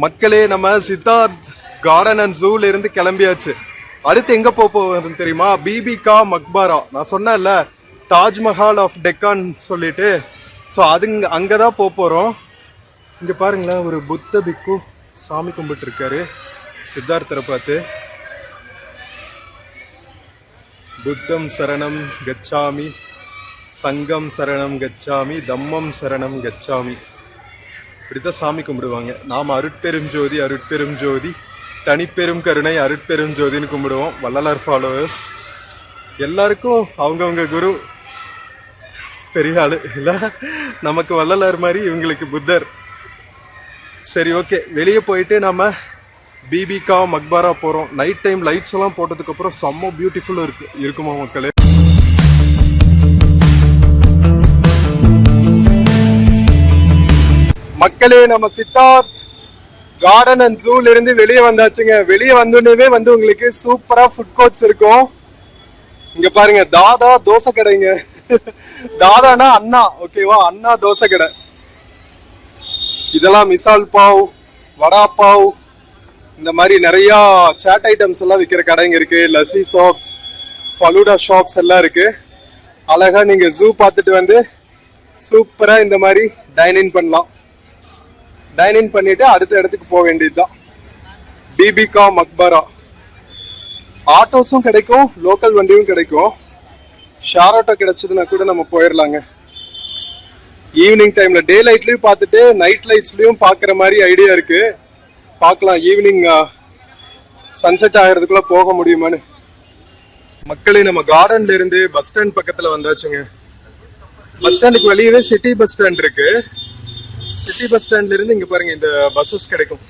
மக்களே, நம்ம Siddharth garden and ஜூல இருந்து கிளம்பியாச்சு. அடுத்து எங்க போறோம் தெரியுமா? பிபிகா மக்பாரா. நான் சொன்னேன்ல, தாஜ்மஹால் ஆஃப் டெக்கான் சொல்லிட்டு. ஸோ அது அங்கதான் போறோம். இங்க பாருங்களேன், ஒரு புத்த பிக்கு சாமி கும்பிட்டு இருக்காரு சித்தார்த்தரை பார்த்து. புத்தம் சரணம் கச்சாமி, சங்கம் சரணம் கச்சாமி, தம்மம் சரணம் கச்சாமி. இப்படித்தான் சாமி கும்பிடுவாங்க. நாம் அருட்பெரும் ஜோதி அருட்பெரும் ஜோதி, தனிப்பெரும் கருணை அருட்பெரும் ஜோதின்னு கும்பிடுவோம். வள்ளலார் ஃபாலோவர்ஸ் எல்லாருக்கும் அவங்கவுங்க குரு பெரிய ஆளு இல்லை. நமக்கு வள்ளலார் மாதிரி, இவங்களுக்கு புத்தர். சரி, ஓகே, வெளியே போயிட்டு நம்ம பிபிகா மக்பாரா போகிறோம். நைட் டைம் லைட்ஸ் எல்லாம் போட்டதுக்கப்புறம் செம்ம பியூட்டிஃபுல்லாக இருக்குமா மக்களே. மக்களே, நம்ம சித்தார்த் கார்டன் அண்ட் ஜூல இருந்து வெளியே வந்தாச்சுங்க. வெளியே வந்தோடனே வந்து உங்களுக்கு சூப்பரா ஃபுட் கோர்ட்ஸ் இருக்கும். இங்க பாருங்க, தாதா தோசை கடைங்க. தாதானா அண்ணா, ஓகேவா? அண்ணா தோசை கடை. இதெல்லாம் மிசால் பாவ், வடா பாவ், இந்த மாதிரி நிறைய சாட் ஐட்டம்ஸ் எல்லாம் விற்கிற கடைங்க இருக்கு. லஸ்ஸி ஷாப்ஸ், ஃபலூடா ஷாப்ஸ் எல்லாம் இருக்கு. அழகா நீங்க ஜூ பார்த்துட்டு வந்து சூப்பரா இந்த மாதிரி டைனிங் பண்ணலாம். டைனிங் பண்ணிட்டு அடுத்த இடத்துக்கு போக வேண்டியதுதான். பிபிகா மக்பாரா. ஆட்டோஸும் கிடைக்கும், லோக்கல் வண்டியும் கிடைக்கும். ஷேர் ஆட்டோ கிடைச்சதுன்னா கூட நம்ம போயிடலாங்க. ஈவினிங் டைம்ல டே லைட்லயும் பார்த்துட்டு நைட் லைட்ஸ்லயும் பாக்குற மாதிரி ஐடியா இருக்கு. பார்க்கலாம் ஈவினிங் சன்செட் ஆகிறதுக்குள்ள போக முடியுமான்னு. மக்களே, நம்ம கார்டன்ல இருந்து பஸ் ஸ்டாண்ட் பக்கத்துல வந்தாச்சுங்க. பஸ் ஸ்டாண்டுக்கு வெளியவே சிட்டி பஸ் ஸ்டாண்ட் இருக்கு. சிட்டி பஸ் ஸ்டாண்ட்ல இருந்து இங்க பாருங்க, இந்த பஸ்ஸஸ் கிடைக்கும்.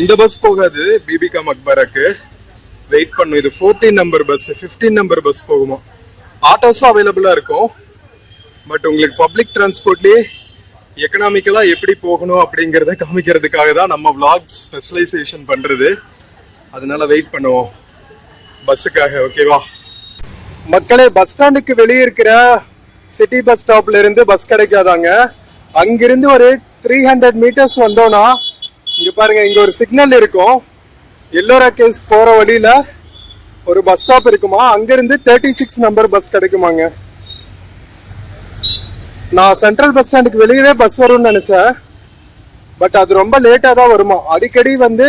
இந்த பஸ் போகாது பிபிகா மக்பாராக்கு, வெயிட் பண்ணும். இது 14 நம்பர் பஸ், 15 நம்பர் பஸ் போகுமா. ஆட்டோஸும் அவைலபிளா இருக்கும். பட் உங்களுக்கு பப்ளிக் டிரான்ஸ்போர்ட்லயே எக்கனாமிக்கலா எப்படி போகணும் அப்படிங்கறத காமிக்கிறதுக்காக தான் நம்ம vlogs ஸ்பெஷலைசேஷன் பண்றது. அதனால வெயிட் பண்ணுவோம் பஸ்ஸுக்காக, ஓகேவா? மக்களே, பஸ் ஸ்டாண்டுக்கு வெளியே இருக்கிற சிட்டி பஸ் ஸ்டாப்ல இருந்து பஸ் கிடைக்காதாங்க. அங்கிருந்து ஒரு 300 மீட்டர்ஸ் வந்தோம்னா இங்க பாருங்க, இங்க ஒரு சிக்னல் இருக்கும். எல்லோரா கேவ்ஸ் போற வழியில ஒரு பஸ் ஸ்டாப் இருக்குமா. அங்கிருந்து 36 நம்பர் பஸ் கிடைக்குமாங்க. நான் சென்ட்ரல் பஸ் ஸ்டாண்டுக்கு வெளியவே பஸ் வரும்னு நினைச்சேன். பட் அது ரொம்ப லேட்டா தான் வருமா. அடிக்கடி வந்து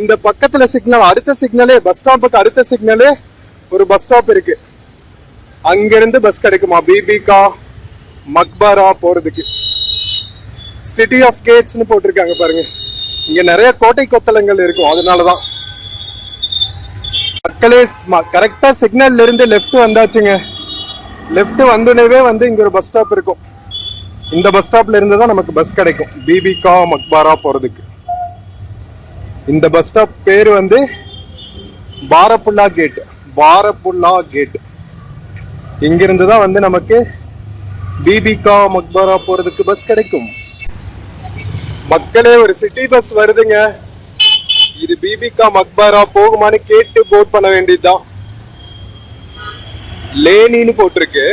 இந்த பக்கத்துல சிக்னல், அடுத்த சிக்னலே, பஸ் ஸ்டாப்புக்கு அடுத்த சிக்னலே ஒரு பஸ் ஸ்டாப் இருக்கு. அங்கிருந்து பஸ் கிடைக்குமா பிபிகா மக்பாரா போறதுக்கு. சிட்டி ஆஃப் கேட்ஸ்னு போட்டிருக்காங்க பாருங்க. இங்க நிறைய கோட்டை கொத்தளங்கள் இருக்கும், அதனாலதான். மக்களே, கரெக்டா சிக்னல்ல இருந்து லெஃப்ட் வந்தாச்சுங்க. லெஃப்ட் வந்தோடனே வந்து இங்க ஒரு பஸ் ஸ்டாப் இருக்கும். இந்த பஸ் ஸ்டாப்ல இருந்து தான் நமக்கு பஸ் கிடைக்கும் பிபிகா மக்பாரா போறதுக்கு. இந்த பஸ் ஸ்டாப் பேரு வந்து பாரப்புல்லா கேட். பாரப்புல்லா கேட். இங்கிருந்து தான் வந்து நமக்கு பிபிகா மக்பாரா போறதுக்கு பஸ் கிடைக்கும். மக்களே, ஒரு சிட்டி பஸ் வருதுங்க. இது பிபிகா மக்பாரா போகுமான்னு கேட்டு போட் பண்ண வேண்டியதுதான். லேனின்னு போட்டிருக்கு.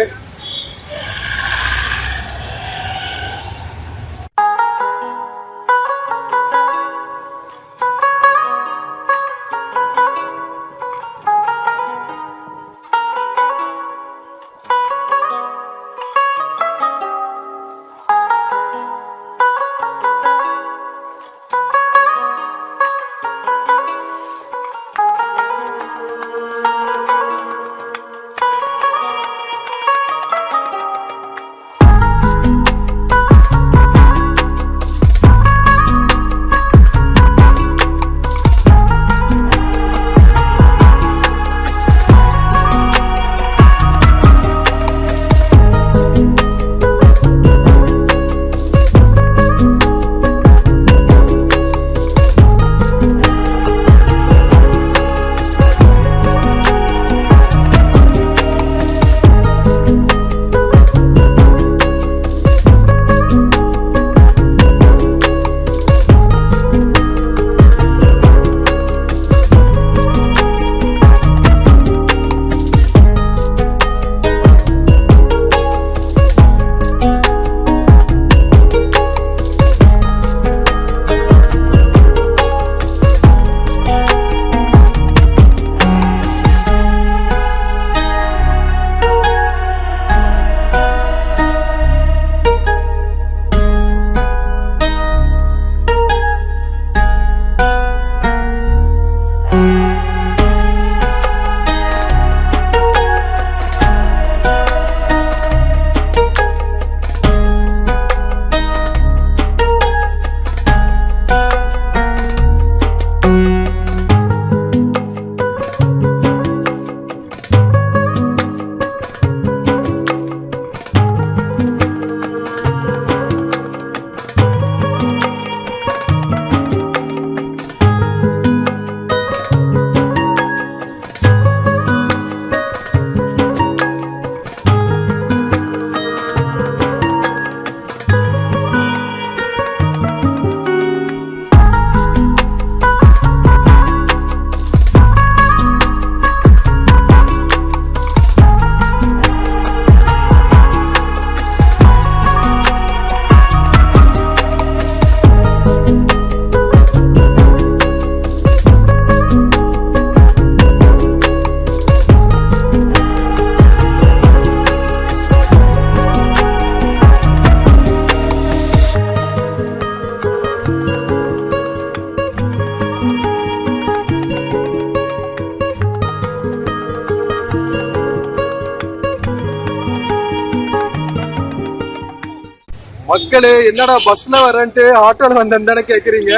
மக்களே, என்னடா பஸ்ல வரேன்ட்டு ஆட்டோல வந்தேன்னு தானே கேக்குறீங்க.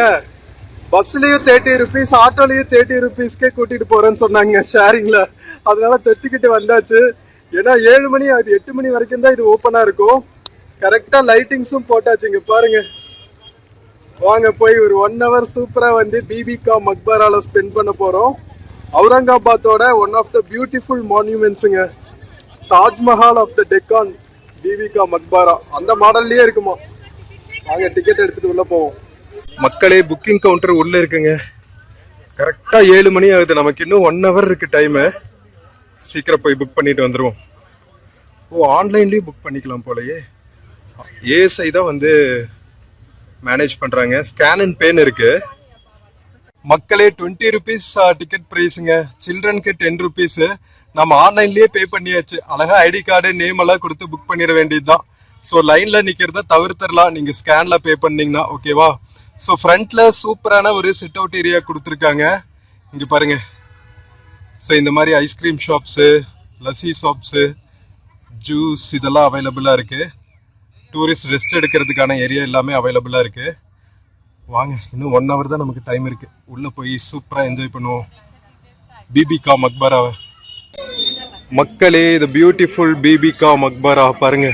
பஸ்லயும் 30 rupees, ஆட்டோலயும் 30 rupeesக்கே கூட்டிட்டு போறேன்னு சொன்னாங்க ஷேரிங்ல. அதனால தெத்திக்கிட்டு வந்தாச்சு. ஏன்னா 7 மணி ஆகுது, 8 மணி வரைக்கும் தான் இது ஓப்பனா இருக்கும். கரெக்டா லைட்டிங்ஸும் போட்டாச்சு. இங்க பாருங்க. வாங்க போய் ஒரு 1 hour சூப்பரா வந்து பிபிகா மக்பரால ஸ்பெண்ட் பண்ண போறோம். அவுரங்காபாத்தோட ஒன் ஆஃப் த பியூட்டிஃபுல் மான்யூமெண்ட்ஸுங்க. தாஜ்மஹால் ஆஃப் த டெக்கான் பிபிகா மக்பாரா அந்த மாடல்லயே இருக்குமா. வாங்க டிக்கெட் எடுத்துட்டு உள்ள போவோம். மக்களே, புக்கிங் கவுண்டர் உள்ள இருக்குங்க. கரெக்டா 7 மணி ஆகுது. நமக்கு இன்னும் 1 hour இருக்கு டைம். சீக்கிரம் போய் புக் பண்ணிட்டு வந்துருவோம். ஓ, ஆன்லைன்லயும் புக் பண்ணிக்கலாம் போலயே. ஏஎஸ்ஐ தான் வந்து மேனேஜ் பண்றாங்க. ஸ்கேன் அண்ட் பேன் இருக்கு. மக்களே, 20 rupees டிக்கெட் பிரைஸுங்க. சில்ட்ரனுக்கு 10 rupees. நம்ம ஆன்லைன்லயே பே பண்ணியாச்சு. அழகா ஐடி கார்டு நேம் எல்லாம் கொடுத்து புக் பண்ணிட வேண்டியதுதான். ஸோ லைன்ல நிக்கிறத தவிர்த்துடலாம் நீங்க ஸ்கேன்ல பே பண்ணீங்கன்னா. ஓகேவா? ஸோ ஃப்ரண்ட்ல சூப்பரான ஒரு சிட் அவுட் ஏரியா கொடுத்துருக்காங்க. இங்க பாருங்க. ஸோ இந்த மாதிரி ice cream shops, lassi shops, juice இதெல்லாம் அவைலபிளா இருக்கு. டூரிஸ்ட் ரெஸ்ட் எடுக்கிறதுக்கான ஏரியா எல்லாமே அவைலபிளா இருக்கு. வாங்க, இன்னும் 1 hour தான் நமக்கு டைம் இருக்கு. உள்ள போய் சூப்பரா என்ஜாய் பண்ணுவோம் பிபிகா மக்பராவை. மக்களே, இது பியூட்டிஃபுல் பிபிகா மக்பரா பாருங்க.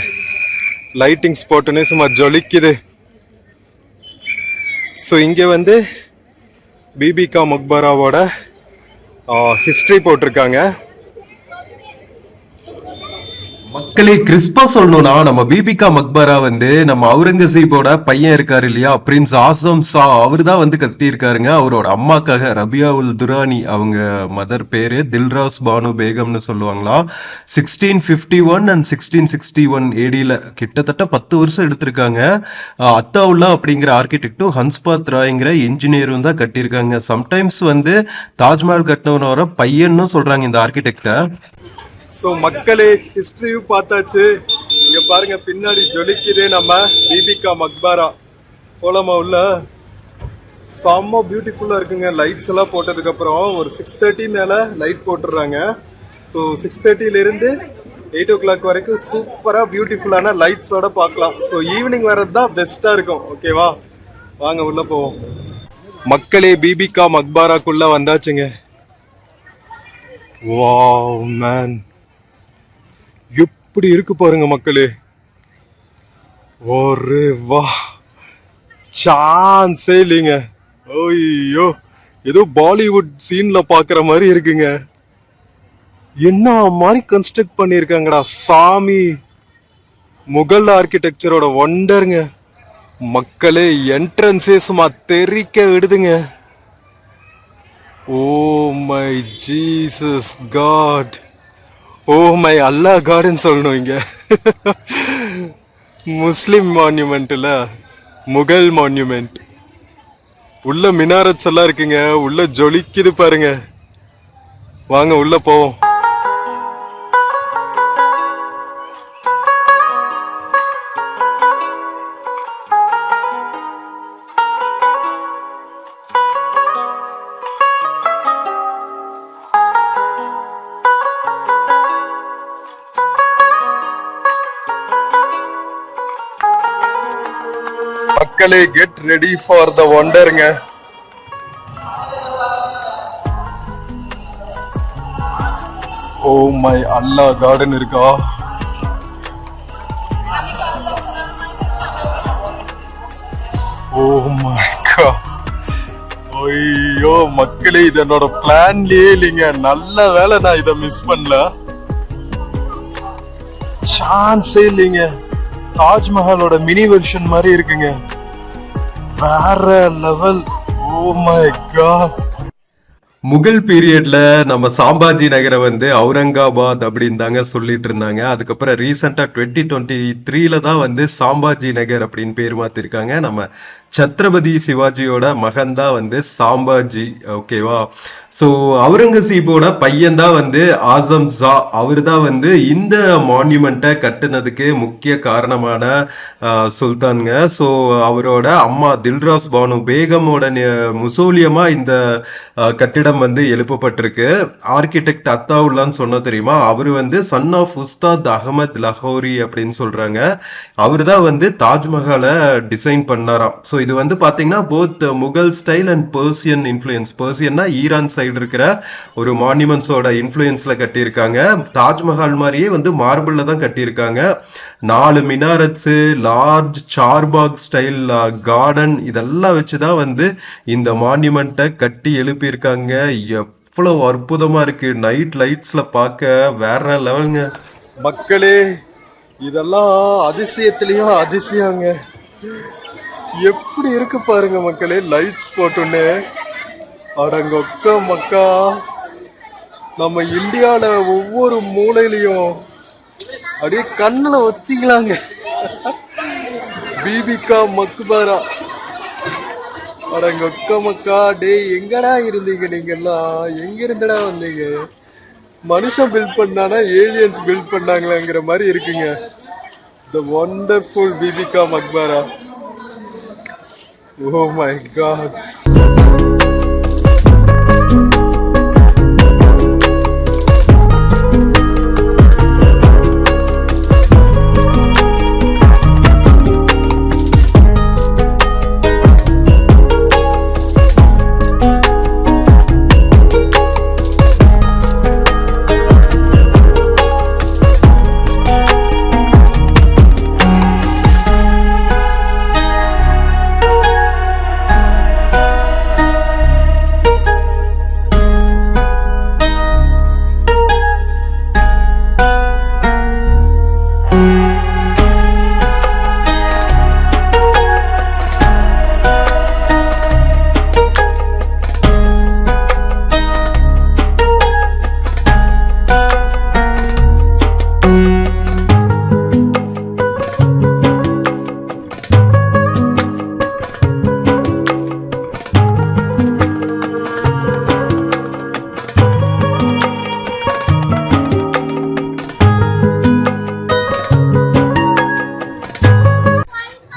லைட்டிங்ஸ் போட்டுன்னு சும்மா ஜொலிக்குது. ஸோ இங்க வந்து பிபிகா மக்பராவோட ஹிஸ்டரி போட்டிருக்காங்க. மக்களே, கிறிஸ்பா சொல்லணும்னா நம்ம பிபிகா மக்பரா வந்து நம்ம அவுரங்கசீபோட பையன் இருக்காரு இல்லையா, பிரின்ஸ் ஆசம் ஷா, அவரு தான் வந்து கட்டி இருக்காருங்க. அவரோட அம்மாக்காக ரபியா உல் துரானி, அவங்க மதர் பேரு தில்ராஸ் பானு பேகம்னு சொல்லுவாங்களாம். 1651 அண்ட் 1661 ஏடியில கிட்டத்தட்ட 10 வருஷம் எடுத்திருக்காங்க. அத்தாவுல்லா அப்படிங்கிற ஆர்கிடெக்டும் ஹன்ஸ்பாத் ராய்ங்கிற இன்ஜினியரும் தான் கட்டியிருக்காங்க. சம்டைம்ஸ் வந்து தாஜ்மஹால் கட்டினவனோட பையன்னு சொல்றாங்க இந்த ஆர்கிடெக்ட. ஸோ மக்களே, ஹிஸ்டரியும் பார்த்தாச்சு. இங்க பாருங்க, பின்னாடி ஜொலிக்குது நம்ம பிபிகா மக்பாரா. போலாமா உள்ள? செம்ம பியூட்டிஃபுல்லா இருக்குங்க. லைட்ஸ் எல்லாம் போட்டதுக்கு அப்புறம் ஒரு 6:30 மேல லைட் போட்டுடுறாங்க. ஸோ 6:30ல இருந்து 8 o'clock வரைக்கும் சூப்பரா பியூட்டிஃபுல்லான லைட்ஸோட பார்க்கலாம். ஸோ ஈவினிங் வர்றது தான் பெஸ்டா இருக்கும். ஓகேவா? வாங்க உள்ள போவோம். மக்களே, பிபிகா மக்பாராக்குள்ள வந்தாச்சுங்க. வாவ் மேன், எப்படி இருக்கு பாருங்க மக்களே. ஒரு வா, சான்ஸே இல்லைங்க. ஐயோ, ஏதோ பாலிவுட் சீன்ல பாக்குற மாதிரி இருக்குங்க. என்ன மாதிரி கன்ஸ்ட்ரக்ட் பண்ணிருக்காங்கடா சாமி. முகல் ஆர்கிடெக்சரோட ஒண்டருங்க மக்களே. என்ட்ரன்ஸே சும்மா தெறிக்க விடுதுங்க. Oh my Jesus God, oh my Allah garden சொல்லணும். இங்க முஸ்லிம் மான்யூமெண்ட்ல முகல் மான்யூமெண்ட். உள்ள மினாரட்ஸ் எல்லாம் இருக்குங்க. உள்ள ஜொலிக்குது பாருங்க. வாங்க உள்ள போவோம். மக்களே, கெட் ரெடி ஃபார் த வண்டருங்க. ஓ மை அல்லா கார்டன் இருக்கா. Oh my God. ஐயோ மக்களே, இது என்னோட பிளான்லயே இல்லைங்க. நல்ல வேலை நான் இதை மிஸ் பண்ணல. சான்ஸே இல்லைங்க. தாஜ்மஹாலோட மினி வெர்ஷன் மாதிரி இருக்குங்க. வேற level. Oh my god. Mughal பீரியட்ல நம்ம சாம்பாஜி நகரை வந்து அவுரங்காபாத் அப்படின்னு தாங்க சொல்லிட்டு இருந்தாங்க. அதுக்கப்புறம் ரீசெண்டா 2023ல தான் வந்து சாம்பாஜி நகர் அப்படின்னு பேர் மாத்திருக்காங்க. நம்ம சத்ரபதி சிவாஜியோட மகன் தான் வந்து சாம்பாஜி. ஓகேவா? ஸோ அவுரங்கசீபோட பையன் தான் வந்து ஆசம் ஷா. அவரு தான் வந்து இந்த மான்யூமெண்ட்டை கட்டுனதுக்கு முக்கிய காரணமான சுல்தான்ங்க. ஸோ அவரோட அம்மா தில்ராஸ் பானு பேகமோட முசோலியமா இந்த கட்டிடம் கட்டடம் வந்து எழுப்பப்பட்டிருக்கு. ஆர்கிடெக்ட் அத்தாவுல்லான்னு சொன்னா தெரியுமா, அவரு வந்து சன் ஆஃப் உஸ்தாத் அகமத் லஹோரி அப்படின்னு சொல்றாங்க. அவரு தான் வந்து தாஜ்மஹாலை டிசைன் பண்ணாராம். ஸோ இது வந்து பாத்தீங்கன்னா both Mughal style and Persian influence. பெர்சியன்னா ஈரான் சைடு இருக்கிற ஒரு மான்யூமெண்ட்ஸோட இன்ஃப்ளூயன்ஸ்ல கட்டியிருக்காங்க. தாஜ்மஹால் மாதிரியே வந்து மார்பிள்ல தான் கட்டியிருக்காங்க. 4 மினாரட்ஸ், லார்ஜ் சார்பாக் ஸ்டைல் கார்டன் இதெல்லாம் வச்சுதான் வந்து இந்த மான்யூமெண்ட்டை கட்டி எழுப்பியிருக்காங்க. எவ்வளவு அற்புதமா இருக்கு. நைட் லைட்ஸ்ல பார்க்க வேற லெவலுங்க. மக்களே, இதெல்லாம் அதிசயத்திலயும் அதிசயங்க. எப்படி இருக்கு பாருங்க மக்களே, லைட்ஸ் போட்டுன்னு. அடங்கொக்க மக்கா, நம்ம இந்தியால ஒவ்வொரு மூலையிலையும் அப்படியே கண்ணுல ஒத்திக்கலாங்க. பீபிகா மக்பரா. அடங்கொக்க மக்கா, டே எங்கடா இருந்தீங்க நீங்கெல்லாம்? எங்க இருந்தடா வந்தீங்க? மனுஷன் பில்ட் பண்ணானா ஏலியன்ஸ் பில்ட் பண்ணாங்களாங்கிற மாதிரி இருக்குங்க. The wonderful Bibika Maqbara. Oh my God.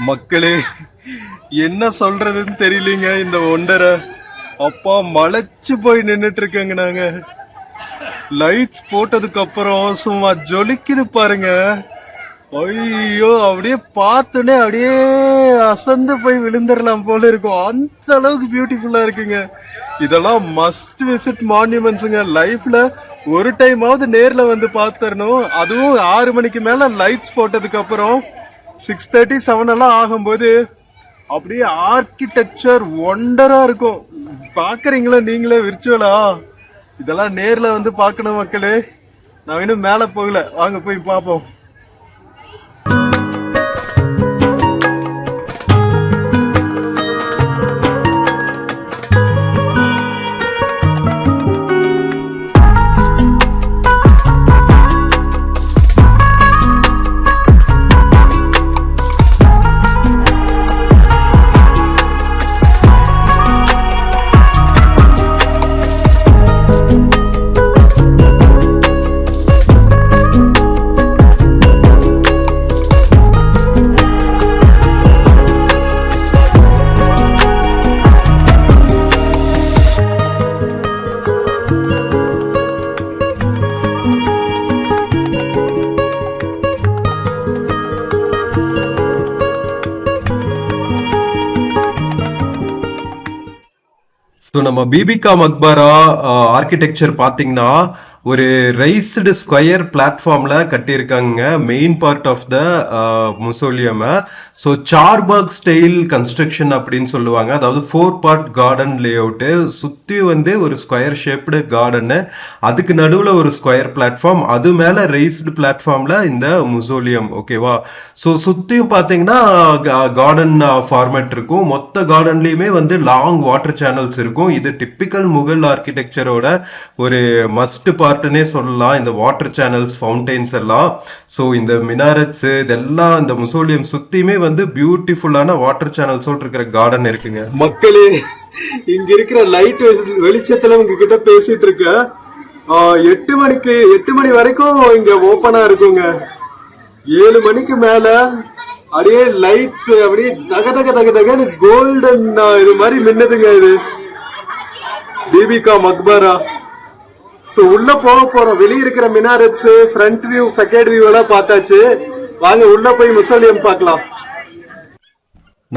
மக்களே, என்ன சொல்றதுன்னு தெரியலீங்க இந்த ஒண்டரை. அப்பா மலைச்சு போய் நின்னுட்டு இருக்கேங்க நாங்க. லைட்ஸ் போட்டதுக்கு அப்புறம் சும்மா ஜொலிக்குது பாருங்க. ஐயோ, அப்படியே பார்த்தோன்னே அப்படியே அசந்து போய் விழுந்துடலாம் போல இருக்கும். அந்த அளவுக்கு பியூட்டிஃபுல்லா இருக்குங்க. இதெல்லாம் மஸ்ட் விசிட் மான்யூமெண்ட்ஸுங்க. லைஃப்ல ஒரு டைமாவது நேர்ல வந்து பாத்துறணும். அதுவும் 6 மணிக்கு மேல லைட்ஸ் போட்டதுக்கு அப்புறம் 6:30, 7 எல்லாம் ஆகும்போது அப்படியே ஆர்கிடெக்சர் ஒண்டரா இருக்கும். பாக்குறீங்களா நீங்களே விர்ச்சுவலா? இதெல்லாம் நேர்ல வந்து பார்க்கணும் மக்களே. நான் இன்னும் மேல போகல, வாங்க போய் பார்ப்போம். ஸோ நம்ம பீபிகா மக்பரா ஆர்கிடெக்சர் பார்த்தீங்கன்னா ஒரு ரைஸ்டு ஸ்கொயர் பிளாட்ஃபார்ம்ல கட்டியிருக்காங்க main part of the mausoleum. So Charbagh style construction அப்படின்னு சொல்லுவாங்க. அதாவது 4 பார்ட் கார்டன் லே அவுட்டு, சுற்றி வந்து ஒரு ஸ்கொயர் ஷேப்டு கார்டனு, அதுக்கு நடுவில் ஒரு ஸ்கொயர் பிளாட்ஃபார்ம், அது மேலே ரைஸ்டு பிளாட்ஃபார்ம்ல இந்த முசோலியம். ஓகேவா? ஸோ சுற்றியும் பார்த்தீங்கன்னா கார்டன் ஃபார்மேட் இருக்கும். மொத்த கார்டன்லேயுமே வந்து லாங் வாட்டர் சேனல்ஸ் இருக்கும். இது டிப்பிக்கல் முகல் ஆர்கிடெக்சரோட ஒரு மஸ்ட் பார்ட்னே சொல்லலாம், இந்த வாட்டர் சேனல்ஸ், ஃபவுண்டைன்ஸ் எல்லாம். ஸோ இந்த மினாரட்ஸ் இதெல்லாம் இந்த முசோலியம் சுத்தியுமே வந்து பியூட்டிஃபுல்லான வாட்டர் சேனல்ஸோட இருக்கிற கார்டன் இருக்குங்க. மக்களே, இங்க இருக்கிற லைட் வெளிச்சத்துல உங்ககிட்ட பேசிட்டு இருக்க. 8 மணி வரைக்கும் இங்க ஓபனா இருக்குங்க. 7 மணிக்கு மேல அப்படியே லைட்ஸ் அப்படியே தக தக தக தகன்னு கோல்டன் இது மாதிரி மின்னதுங்க. இது பிபிகா மக்பரா. சோ உள்ள போக போறோம். வெளிய இருக்கிற மினாரட்ஸ், ஃப்ரண்ட் வியூ, ஃபெகேட் வியூ எல்லாம் பார்த்தாச்சு. வாங்க உள்ள போய் முசோலியம் பார்க்கலாம்.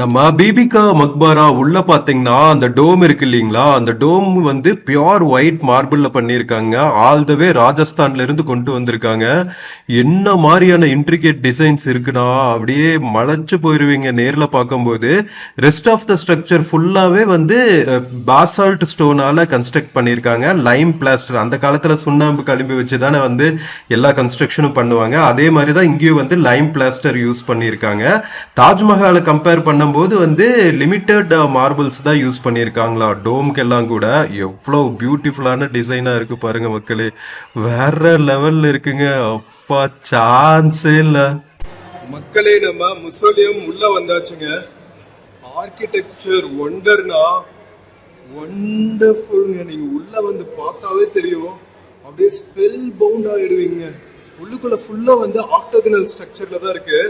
நம்ம பிபிகா மக்பாரா உள்ள பாத்தீங்கன்னா அந்த டோம் இருக்கு இல்லீங்களா, அந்த டோம் வந்து பியோர் ஒயிட் மார்பிள்ல பண்ணிருக்காங்க. ஆல் த வே ராஜஸ்தான்ல இருந்து கொண்டு வந்திருக்காங்க. என்ன மாதிரியான இன்ட்ரிகேட் டிசைன்ஸ் இருக்குன்னா அப்படியே மலைச்சு போயிருவீங்க நேர்ல பார்க்கும்போது. ரெஸ்ட் ஆஃப் த ஸ்ட்ரக்சர் ஃபுல்லாவே வந்து பாசால்ட் ஸ்டோனால கன்ஸ்ட்ரக்ட் பண்ணிருக்காங்க. லைம் பிளாஸ்டர், அந்த காலத்துல சுண்ணாம்பு களிம்பு வச்சுதானே வந்து எல்லா கன்ஸ்ட்ரக்ஷனும் பண்ணுவாங்க. அதே மாதிரிதான் இங்கேயும் வந்து லைம் பிளாஸ்டர் யூஸ் பண்ணிருக்காங்க. தாஜ்மஹாலை கம்பேர் பண்ண போது வந்து லிமிட்டட் மார்பிள்ஸ் தான் யூஸ் பண்ணிருக்காங்களா டோம்க்கு எல்லாம் கூட. எவ்வளவு பியூட்டிஃபுல்லான டிசைனா இருக்கு பாருங்க மக்களே, வேற லெவல்ல இருக்குங்க. அப்பா சான்ஸே இல்ல மக்களே. நம்ம முசோலியம் உள்ள வந்தாச்சுங்க. ஆர்கிடெக்சர் ஒண்டர்னா ஒண்டர்ஃபுல்ங்க. நீங்க உள்ள வந்து பார்த்தாவே தெரியும், அப்படியே ஸ்பெல் பவுண்ட் ஆயிடுவீங்க. உள்ளுக்குள்ள ஃபுல்லா வந்து ஆக்டோகனல் ஸ்ட்ரக்சர்ல தான் இருக்கு.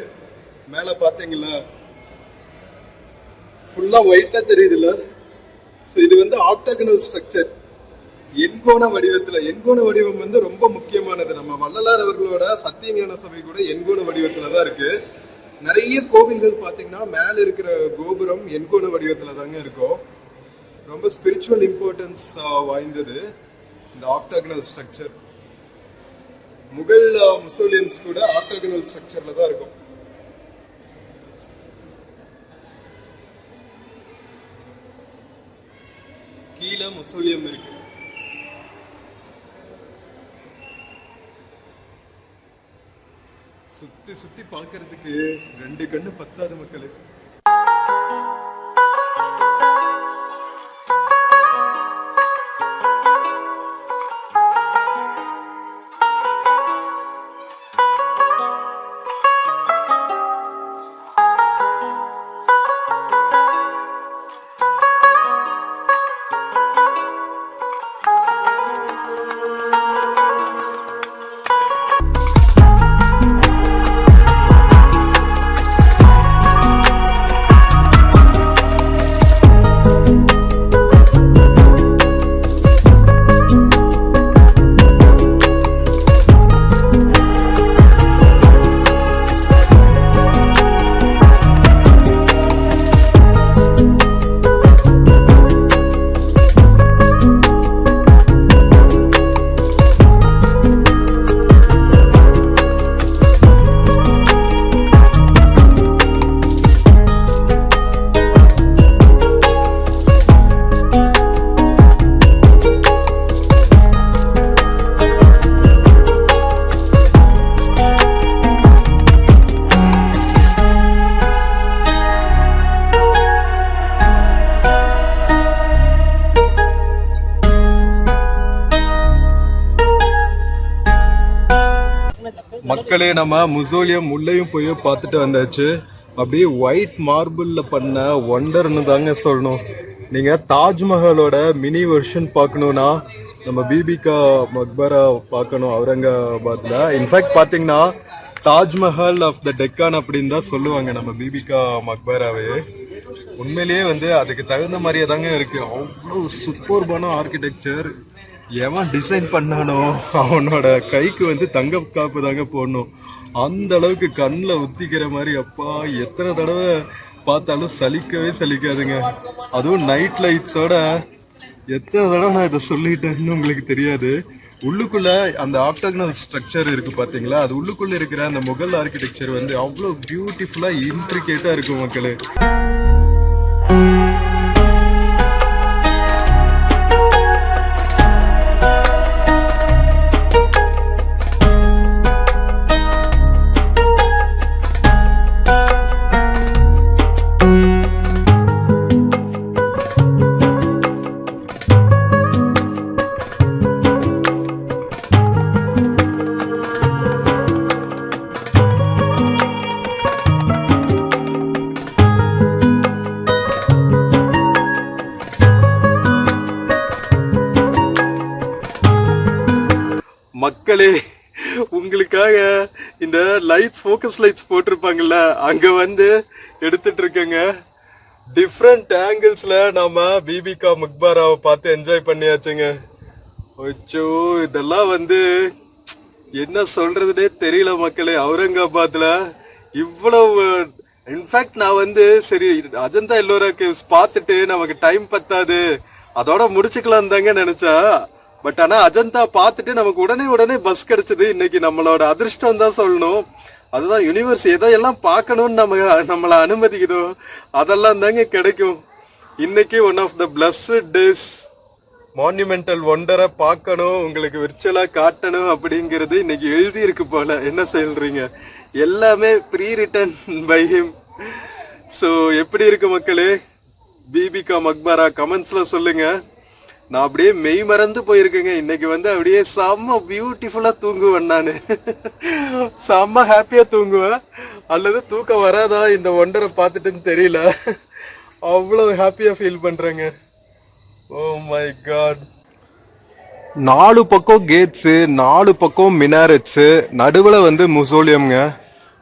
மேல பாத்தீங்களா ஃபுல்லா ஒயிட்டா தெரியுதுல்ல. ஸோ இது வந்து ஆக்டகனல் ஸ்ட்ரக்சர், எண்கோண வடிவத்துல. எண்கோண வடிவம் வந்து ரொம்ப முக்கியமானது. நம்ம வள்ளலார் அவர்களோட சத்தியஞான சபை கூட எண்கோண வடிவத்துல தான் இருக்கு. நிறைய கோவில்கள் பாத்தீங்கன்னா மேல இருக்கிற கோபுரம் எண்கோண வடிவத்துல தாங்க இருக்கும். ரொம்ப ஸ்பிரிச்சுவல் இம்பார்ட்டன்ஸ் வாய்ந்தது இந்த ஆக்டகனல் ஸ்ட்ரக்சர். முகல் முசோலியம்ஸ் கூட ஆக்டகனல் ஸ்ட்ரக்சர்ல தான் இருக்கும். கீழே முசோலியம் இருக்கு. சுத்தி சுத்தி பார்க்கிறதுக்கு 2 கண்ணு பத்தாது மக்களே. மக்களே நம்ம முசோலியம் உள்ளேயும் போய் பார்த்துட்டு வந்தாச்சு. அப்படியே ஒயிட் மார்பிள்ல பண்ண ஒண்டர்னு தாங்க சொல்லணும். நீங்க தாஜ்மஹாலோட மினி வெர்ஷன் பார்க்கணும்னா நம்ம பிபிகா மக்பரா பார்க்கணும் அவுரங்காபாத்ல. இன்ஃபேக்ட் பார்த்தீங்கன்னா தாஜ்மஹால் ஆஃப் த டெக்கான் அப்படின்னு தான் சொல்லுவாங்க நம்ம பிபிகா மக்பராவே. உண்மையிலேயே வந்து அதுக்கு தகுந்த மாதிரியே தாங்க இருக்கு. அவ்வளோ சூப்பர்பான ஆர்கிடெக்சர். எவன் டிசைன் பண்ணானோ அவனோட கைக்கு வந்து தங்க காப்பு தாங்க போடணும். அந்த அளவுக்கு கண்ணில் ஊத்திக்கிற மாதிரி. அப்பா எத்தனை தடவை பார்த்தாலும் சலிக்கவே சலிக்காதுங்க. அதுவும் நைட் லைட்ஸோட எத்தனை தடவை நான் இதை சொல்லிட்டேன்னு உங்களுக்கு தெரியாது. உள்ளுக்குள்ள அந்த ஆக்டகனல் ஸ்ட்ரக்சர் இருக்கு பாத்தீங்களா, அது உள்ளுக்குள்ள இருக்கிற அந்த முகல் ஆர்கிடெக்சர் வந்து அவ்வளோ பியூட்டிஃபுல்லா இன்ட்ரிகேட்டா இருக்கும் மக்களே. மக்களே உங்களுக்காக இந்த லைட்ஸ், ஃபோக்கஸ் லைட்ஸ் போட்டிருப்பாங்கல்ல, அங்க வந்து எடுத்துட்டு இருக்கேங்க. டிஃப்ரெண்ட் ஆங்கிள்ஸ்ல நாம பிபிகா மக்பராவை பார்த்து என்ஜாய் பண்ணியாச்சுங்க. அச்சோ, இதெல்லாம் வந்து என்ன சொல்றதுனே தெரியல மக்களே. அவுரங்காபாத்ல இவ்வளவு, இன்ஃபேக்ட் நான் வந்து சரி அஜந்தா எல்லோரா கேவ்ஸ் பார்த்துட்டு நமக்கு டைம் பத்தாது, அதோட முடிச்சுக்கலாம் தாங்க நினைச்சா. பட் ஆனா அஜந்தா பார்த்துட்டு நமக்கு உடனே பஸ் கிடைச்சது. இன்னைக்கு நம்மளோட அதிர்ஷ்டம் தான் சொல்லணும். அதுதான் யூனிவர்ஸ் எதையெல்லாம் பார்க்கணும்னு நம்மளை அனுமதிக்குதோ அதெல்லாம் தாங்க கிடைக்கும். இன்னைக்கு one of the blessed days. Monumental ஒண்டரை பார்க்கணும், உங்களுக்கு விர்ச்சுவலா காட்டணும் அப்படிங்கிறது இன்னைக்கு எழுதி இருக்கு போல. என்ன சொல்றீங்க? எல்லாமே prewritten by him. So எப்படி இருக்கு மக்களே பிபிகா மக்பரா? கமெண்ட்ஸ்ல சொல்லுங்க. நான் அப்படியே மெய் மறந்து போயிருக்கேங்க. இன்னைக்கு வந்து அப்படியே செம்ம பியூட்டிஃபுல்லா தூங்குவேன் நான். செம்ம ஹாப்பியா தூங்குவேன், அல்லது தூக்கம் வராதா இந்த ஒண்டரை பார்த்துட்டுன்னு தெரியல. அவ்வளோ ஹாப்பியா ஃபீல் பண்றேங்க. ஓ மை காட். 4 பக்கம் கேட்ஸு, 4 பக்கம் மினாரெட்ஸு, நடுவில் வந்து முசோலியம்ங்க.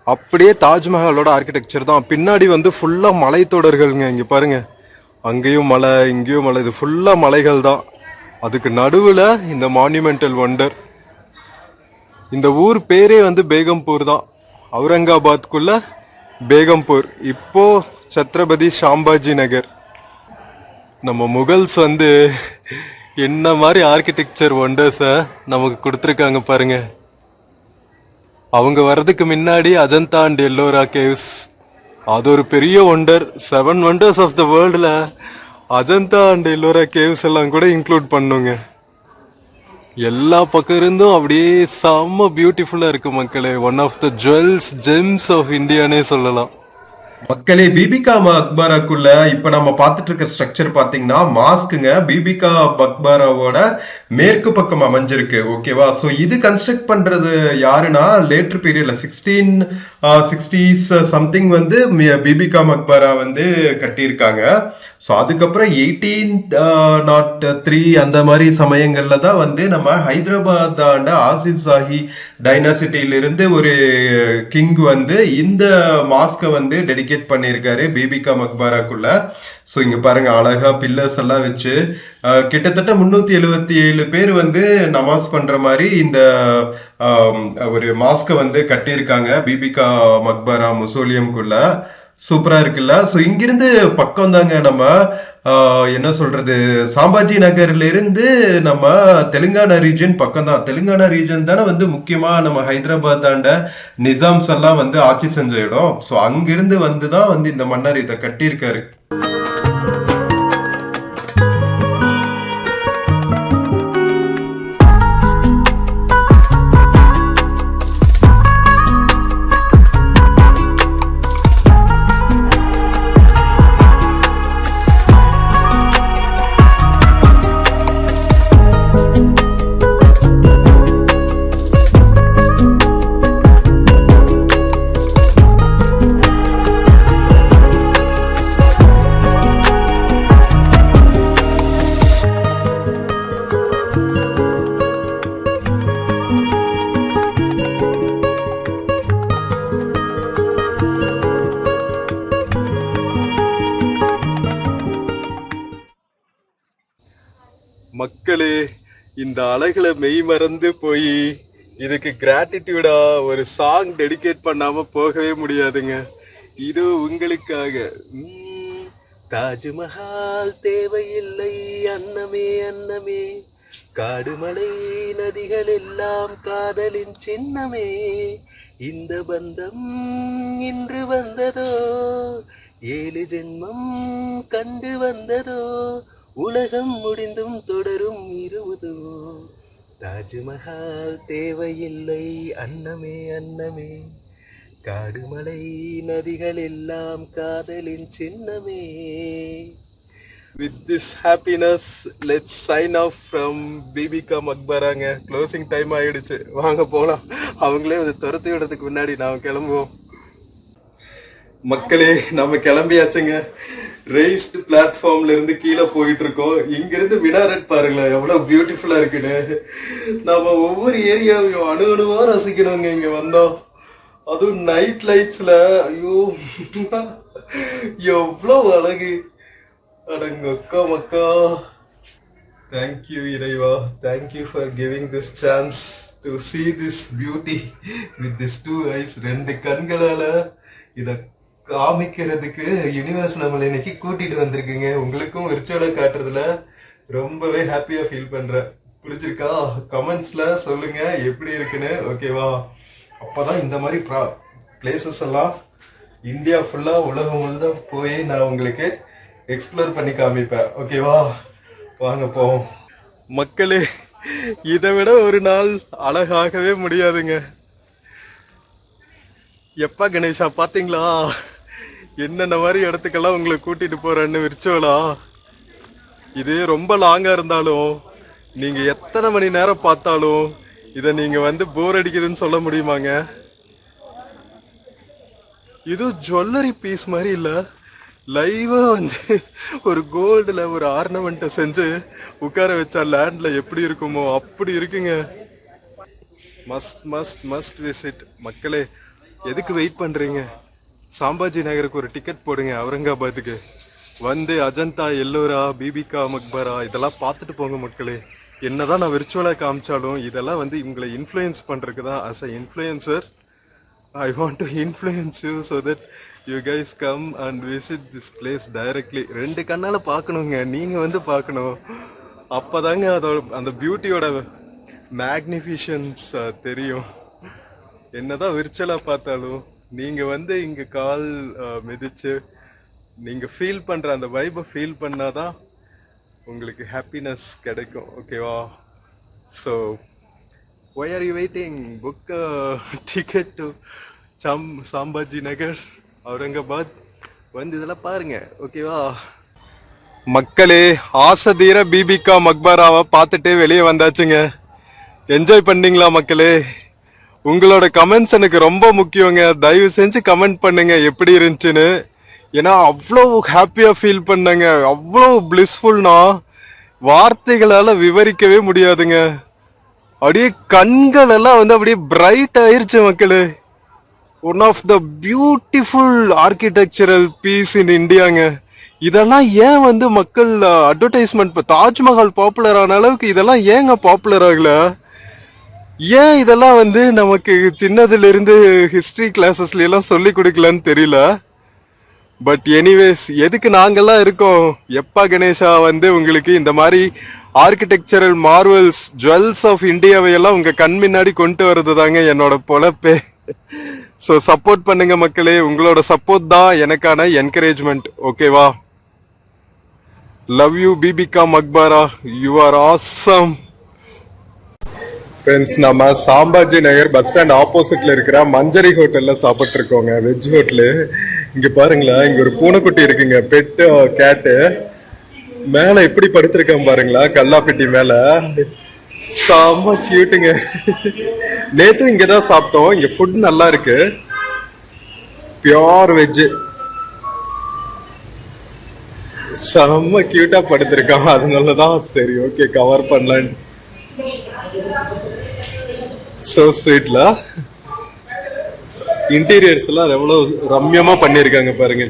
அப்படியே தாஜ்மஹாலோட ஆர்கிடெக்சர் தான். பின்னாடி வந்து ஃபுல்லாக மலைத்தொடர்கள்ங்க. இங்கே பாருங்க, அங்கேயும் மலை இங்கேயும் மலை, இது ஃபுல்லாக மலைகள் தான். அதுக்கு நடுவில் இந்த மான்யூமெண்டல் ஒண்டர். இந்த ஊர் பேரே வந்து பேகம்பூர் தான். அவுரங்காபாத்குள்ள பேகம்பூர், இப்போ சத்ரபதி ஷாம்பாஜி நகர். நம்ம முகல்ஸ் வந்து என்ன மாதிரி ஆர்கிடெக்சர் ஒண்டர்ஸை நமக்கு கொடுத்துருக்காங்க பாருங்க. அவங்க வர்றதுக்கு முன்னாடி அஜந்தா அண்ட் எல்லோரா கேவ்ஸ், அது ஒரு பெரிய ஒண்டர். 7 ஒண்டர்ஸ் ஆஃப் த வேர்ல்டில் அஜந்தா அண்ட் எல்லோரா கேவ்ஸ் எல்லாம் கூட இன்க்ளூட் பண்ணுங்க. எல்லா பக்கம் இருந்தும் அப்படியே செம்ம பியூட்டிஃபுல்லாக இருக்கு மக்களே. One of the jewels gems of இந்தியானே சொல்லலாம். மக்களே, பிபிகா மக்பராக்குள்ள இப்ப நம்ம பார்த்துட்டு இருக்க ஸ்ட்ரக்சர் பாத்தீங்கன்னா மாஸ்க்குங்க. பிபிகா மக்பராவோட மேற்கு பக்கம் அமைஞ்சிருக்கு. ஓகேவா? ஸோ இது கன்ஸ்ட்ரக்ட் பண்றது யாருன்னா லேட்டர் பீரியட்ல 1660s சம்திங் வந்து பிபிகா மக்பரா வந்து கட்டியிருக்காங்க. ஸோ அதுக்கப்புறம் 1803 அந்த மாதிரி சமயங்கள்ல தான் வந்து நம்ம ஹைதராபாத் ஆண்ட ஆசிப் சாஹி டைனாசிட்டியிலிருந்து ஒரு கிங் வந்து இந்த மாஸ்கை வந்து டெடிகேட் பண்ணியிருக்காரு பிபிகா மக்பராக்குள்ள. ஸோ இங்க பாருங்க, அழகா பில்லர்ஸ் எல்லாம் வச்சு கிட்டத்தட்ட 377 பேர் வந்து நமாஸ் பண்ற மாதிரி இந்த ஒரு மாஸ்கை வந்து கட்டியிருக்காங்க பிபிகா மக்பரா முசோலியம்குள்ள. சூப்பரா இருக்குல்ல? ஸோ இங்கிருந்து பக்கம் தாங்க நம்ம என்ன சொல்றது, சாம்பாஜி நகர்ல இருந்து நம்ம தெலுங்கானா ரீஜன் பக்கம் தான். தெலுங்கானா ரீஜன் தானே வந்து முக்கியமா நம்ம ஹைதராபாத் ஆண்ட நிசாம்ஸ் எல்லாம் வந்து ஆட்சி செஞ்ச இடம். ஸோ அங்கிருந்து வந்துதான் வந்து இந்த மன்னர் இதை கட்டியிருக்காரு. மக்களே, இந்த அழகுல மெய் மறந்து போய் இதுக்கு கிராட்டிடியூடா ஒரு சாங் டெடிகேட் பண்ணாம போகவே முடியாதுங்க. இது உங்களுக்காக. தாஜ்மஹால் தேவையில்லை அன்னமே அன்னமே, காடுமலை நதிகள் எல்லாம் காதலின் சின்னமே, இந்த பந்தம் இன்று வந்ததோ, 7 ஜென்மம் கண்டு வந்ததோ, உலகம் முடிந்தும் தொடரும் 20. தாஜ்மஹால் தேவையில்லை அன்னமே அன்னமே, காடுமலை நதிகள் எல்லாம் காதலின் சின்னமே. With this happiness, let's sign off from Bibi ka மக்பராங்க. க்ளோசிங் டைம் ஆயிடுச்சு, வாங்க போலாம். அவங்களே வந்து துரத்தி விடுறதுக்கு முன்னாடி நாம் கிளம்புவோம். மக்களே, நம்ம கிளம்பியாச்சுங்க. ரெய்ஸ்ட் பிளாட்ஃபார்ம்ல இருந்து கீழே போயிட்டு இருக்கோம். இங்க இருந்து மினாரெட் பாருங்களேன் எவ்வளவு பியூட்டிஃபுல்லா இருக்குன்னு. நம்ம ஒவ்வொரு ஏரியாவையும் அணுவா ரசிக்கணுங்க இங்க வந்தோம். அதுவும் நைட் லைட்ஸ்ல. ஐயோ எவ்வளோ அழகு. அடங்கக்கா மக்கா. தேங்க்யூ இறைவா. Thank you for giving this chance to see this beauty with this two eyes. 2 கண்களால இத காமிக்கிறதுக்கு யூனிவர்ஸ் நம்மளை இன்னைக்கு கூட்டிட்டு வந்திருக்குங்க. உங்களுக்கும் விர்ச்சுவலா காட்டுறதுல ரொம்பவே ஹாப்பியா ஃபீல் பண்றேன். பிடிச்சிருக்கா? கமெண்ட்ஸ்ல சொல்லுங்க எப்படி இருக்குன்னு. ஓகேவா? அப்பதான் இந்த மாதிரி பிளேசஸ் எல்லாம் இந்தியா ஃபுல்லா உலகம் முழுத போய் நான் உங்களுக்கு எக்ஸ்ப்ளோர் பண்ணி காமிப்பேன். ஓகேவா? வாங்க போவோம். மக்களே, இதை விட ஒரு நாள் அழகாகவே முடியாதுங்க. எப்பா கணேஷா பாத்தீங்களா என்னென்ன மாதிரி இடத்துக்கெல்லாம் உங்களை கூட்டிட்டு போறேன்னு விர்ச்சுவலா. இது ரொம்ப லாங்கா இருந்தாலும் நீங்க எத்தனை மணி நேரம் பார்த்தாலும் இதை நீங்க வந்து போர் அடிக்குதுன்னு சொல்ல முடியுமாங்க? இது ஜுவல்லரி பீஸ் மாதிரி இல்ல, லைவா வந்து ஒரு கோல்டுல ஒரு ஆர்னமெண்ட்டை செஞ்சு உட்கார வச்சா லேண்ட்ல எப்படி இருக்குமோ அப்படி இருக்குங்க. Must must must visit. மக்களே, எதுக்கு வெயிட் பண்றீங்க? சாம்பாஜி நகருக்கு ஒரு டிக்கெட் போடுங்க. அவுரங்காபாத்துக்கு வந்து அஜந்தா, எல்லோரா, பிபிகா மக்பரா இதெல்லாம் பார்த்துட்டு போங்க மக்களே. என்னதான் நான் விர்ச்சுவலா காமிச்சாலும் இதெல்லாம் வந்து உங்களை இன்ஃப்ளூயன்ஸ் பண்றதுக்கு தான். As a influencer I want to influence you so that you guys come and visit this place directly. 2 கண்ணால பார்க்கணுங்க. நீங்க வந்து பார்க்கணும். அப்பதாங்க அதோட அந்த பியூட்டியோட மேக்னிஃபிஷன்ஸ் தெரியும். என்னதான் விர்ச்சுவலா பார்த்தாலும் நீங்க வந்து இங்க கால் மிதிச்சு நீங்க ஃபீல் பண்ற அந்த வைபை ஃபீல் பண்ணாதான் உங்களுக்கு ஹாப்பினஸ் கிடைக்கும். ஓகேவா? So why are you waiting? Book a ticket to Sambhaji Nagar, Aurangabad. வந்து இதெல்லாம் பாருங்க. ஓகேவா? மக்களே, ஆசை தீர பிபிகா மக்பராவை பார்த்துட்டு வெளியே வந்தாச்சுங்க. என்ஜாய் பண்ணீங்களா மக்களே? உங்களோட கமெண்ட்ஸ் எனக்கு ரொம்ப முக்கியங்க. தயவு செஞ்சு கமெண்ட் பண்ணுங்க எப்படி இருந்துச்சுன்னு. ஏன்னா அவ்வளோ ஹாப்பியா ஃபீல் பண்ணங்க. அவ்வளோ பிளிஸ்ஃபுல்னா வார்த்தைகளால விவரிக்கவே முடியாதுங்க. அப்படியே கண்கள் எல்லாம் வந்து அப்படியே பிரைட் ஆயிருச்சு மக்களே. One of the beautiful architectural piece in இந்தியாங்க. இதெல்லாம் ஏன் வந்து மக்கள் அட்வர்டைஸ்மெண்ட், இப்போ தாஜ்மஹால் பாப்புலர் ஆன அளவுக்கு இதெல்லாம் ஏங்க பாப்புலர் ஆகல? ஏன் இதெல்லாம் வந்து நமக்கு சின்னதுல இருந்து ஹிஸ்டரி கிளாஸஸ்ல எல்லாம் சொல்லி கொடுக்கலன்னு தெரியல. பட் எனிவேஸ், எதுக்கு நாங்கெல்லாம் இருக்கோம்? எப்பா கணேஷா வந்து உங்களுக்கு இந்த மாதிரி ஆர்கிடெக்சரல் மார்வல்ஸ், ஜுவல்ஸ் ஆஃப் இந்தியாவை எல்லாம் உங்க கண் முன்னாடி கொண்டு வர்றது தாங்க என்னோட பொழப்பே. ஸோ சப்போர்ட் பண்ணுங்க மக்களே. உங்களோட சப்போர்ட் தான் எனக்கான என்கரேஜ்மெண்ட். ஓகேவா? Love you Bibi ka Maqbara. You are awesome. Friends, நம்ம சாம்பாஜி நகர் பஸ் ஸ்டாண்ட் ஆப்போசிட்ல இருக்கிற மஞ்சரி ஹோட்டல்ல சாப்பிட்டு இருக்கோங்க. Veg hotel. இங்க பாருங்களேன், இங்க ஒரு பூனைக்குட்டி இருக்குங்க, பெட்டு கேட்டு. மேல எப்படி படுத்திருக்கான் பாருங்களா, கல்லாப்பெட்டி மேல. செம்ம கியூட்டுங்க. நேத்தும் இங்கதான் சாப்பிட்டோம். இங்க ஃபுட் நல்லா இருக்கு. Pure veg. செம்ம கியூட்டா படுத்திருக்கான். அதனாலதான் சரி ஓகே கவர் பண்ணலான்னு. சோ ஸ்வீட்ல இன்டீரியர்ஸ் எல்லாம் எவ்வளவு ரம்யமா பண்ணிருக்காங்க பாருங்க.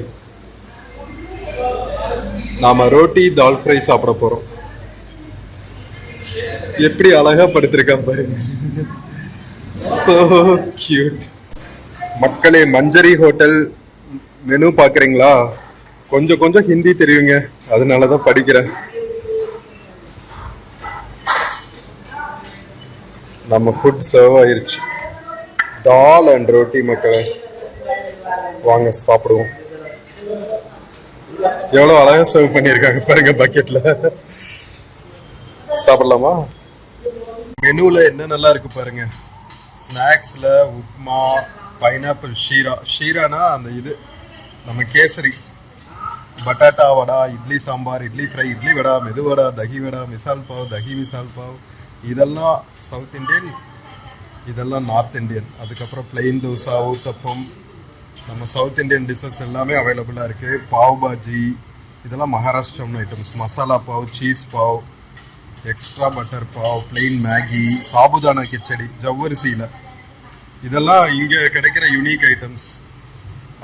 நாம ரோட்டி தால் ஃப்ரை சாப்பிட போறோம். எப்படி அழகா படுத்திருக்கான் பாருங்க. So cute. மக்களே, மஞ்சரி ஹோட்டல் மெனு பாக்குறீங்களா? கொஞ்சம் கொஞ்சம் ஹிந்தி தெரியுங்க, அதனாலதான் படிக்கிறேன். நம்ம ஃபுட் சர்வ் ஆயிருச்சு. தால் அண்ட் ரோட்டி மக்களே, வாங்க சாப்பிடுவோம். எவ்வளவு அழகா சர்வ் பண்ணிருக்காங்க பாருங்க பக்கெட்ல. சாப்பிடலாமா? மெனுல என்ன நல்லா இருக்கு பாருங்க. ஸ்நாக்ஸ்ல உப்மா, பைனாப்பிள் ஷீரா. ஷீரானா அந்த இது நம்ம கேசரி, பட்டாட்டா வடா, இட்லி சாம்பார், இட்லி ஃப்ரை, இட்லி வடா, மெது வடா, தகி வடா, மிசால் பாவ், தகி மிசால் பாவ். இதெல்லாம் சவுத் இண்டியன், இதெல்லாம் நார்த் இண்டியன். அதுக்கப்புறம் பிளெயின் தோசா, ஊத்தப்பம். நம்ம சவுத் இண்டியன் டிஷ்ஷஸ் எல்லாமே அவைலபிளாக இருக்குது. பாவ் பாஜி, இதெல்லாம் Maharashtrian items. Masala pav, cheese pav, extra butter pav, plain Maggi, sabudana khichdi ஜவ்வரிசியில். இதெல்லாம் இங்க கிடைக்கிற unique items.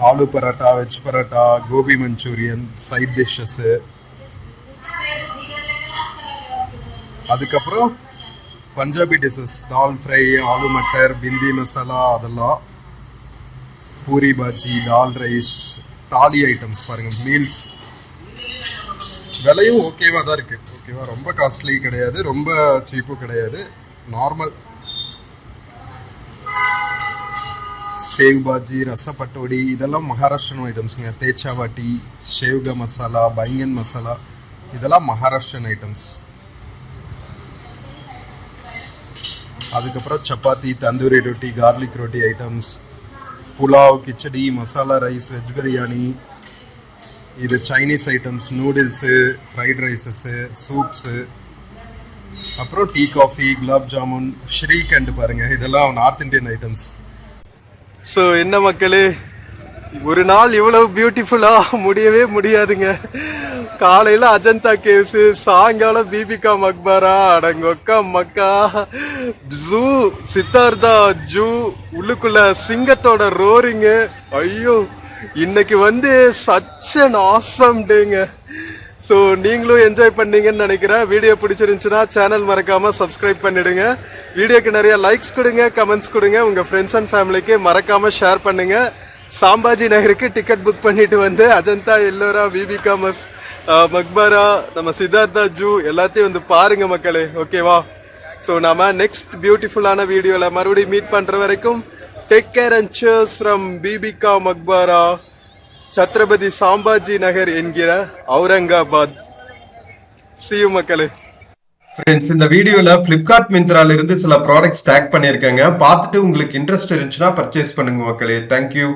Aloo paratha, veg paratha, gobi manchurian, side dishes. அதுக்கப்புறம் பஞ்சாபி டிஷ்ஷஸ், தால் ஃப்ரை, ஆலு மட்டர், பிந்தி மசாலா, அதெல்லாம் பூரி பாஜி, தால் ரைஸ், தாலி ஐட்டம்ஸ் பாருங்க, மீல்ஸ். விலையும் ஓகேவா தான் இருக்கு. ஓகேவா, ரொம்ப காஸ்ட்லி கிடையாது, ரொம்ப சீப்பும் கிடையாது, நார்மல். சேவ் பாஜி, ரசப்பட்டோடி, இதெல்லாம் மகாராஷ்டிரன் ஐட்டம்ஸுங்க. தேச்சாவாட்டி, ஷேவ்கா மசாலா, பைங்கன் மசாலா, இதெல்லாம் மகாராஷ்டிரன் ஐட்டம்ஸ். அதுக்கப்புறம் chapati, tandoori roti, garlic roti items, pulao, khichdi, masala rice, veg biryani. இது Chinese items, noodles, fried rices, soups. அப்புறம் டீ, காஃபி, குலாப் ஜாமுன், ஸ்ரீகண்ட் பாருங்க, இதெல்லாம் நார்த் இந்தியன் ஐட்டம்ஸ். ஸோ என்ன மக்களே, ஒரு நாள் இவ்வளவு பியூட்டிஃபுல்லா முடியவே முடியாதுங்க. காலையில அஜந்தா கேவ்ஸ், சாயங்காலம் பிபிகா மக்பரா, அடங்கொக்கா மக்கா, ஜூ, சித்தார்த்தா ஜூ, உள்ளுக்குள்ள சிங்கத்தோட ரோரிங்கு. ஐயோ, இன்னைக்கு வந்து சச் அன் ஆசம் டேங்க. ஸோ நீங்களும் என்ஜாய் பண்ணீங்கன்னு நினைக்கிறேன். வீடியோ பிடிச்சிருந்துச்சுன்னா சேனல் மறக்காம சப்ஸ்கிரைப் பண்ணிடுங்க. வீடியோக்கு நிறைய லைக்ஸ் கொடுங்க, கமெண்ட்ஸ் கொடுங்க. உங்க ஃப்ரெண்ட்ஸ் அண்ட் ஃபேமிலிக்கு மறக்காம ஷேர் பண்ணுங்க. சாம்பாஜி நகருக்கு டிக்கெட் புக் பண்ணிட்டு வந்து அஜந்தா, எல்லோரா, பிபிகா மக்பரா, நம்ம சித்தார்த்தா ஜூ எல்லாத்தையும் வந்து பாருங்க மக்களே. ஓகேவா? ஸோ நாம நெக்ஸ்ட் பியூட்டிஃபுல்லான வீடியோவில் மறுபடியும் மீட் பண்ற வரைக்கும் take care and cheers from Bibi ka Maqbara, Chhatrapati Sambhaji Nagar என்கிற அவுரங்காபாத். See you மக்களே. ஃப்ரெண்ட்ஸ், இந்த வீடியோல பிளிப்கார்ட் மிந்த்ரால இருந்து சில ப்ராடக்ட்ஸ் டேக் பண்ணியிருக்கேங்க. பார்த்துட்டு உங்களுக்கு இன்ட்ரெஸ்ட் இருந்துச்சுன்னா பர்ச்சேஸ் பண்ணுங்க மக்களே. தேங்க்யூ.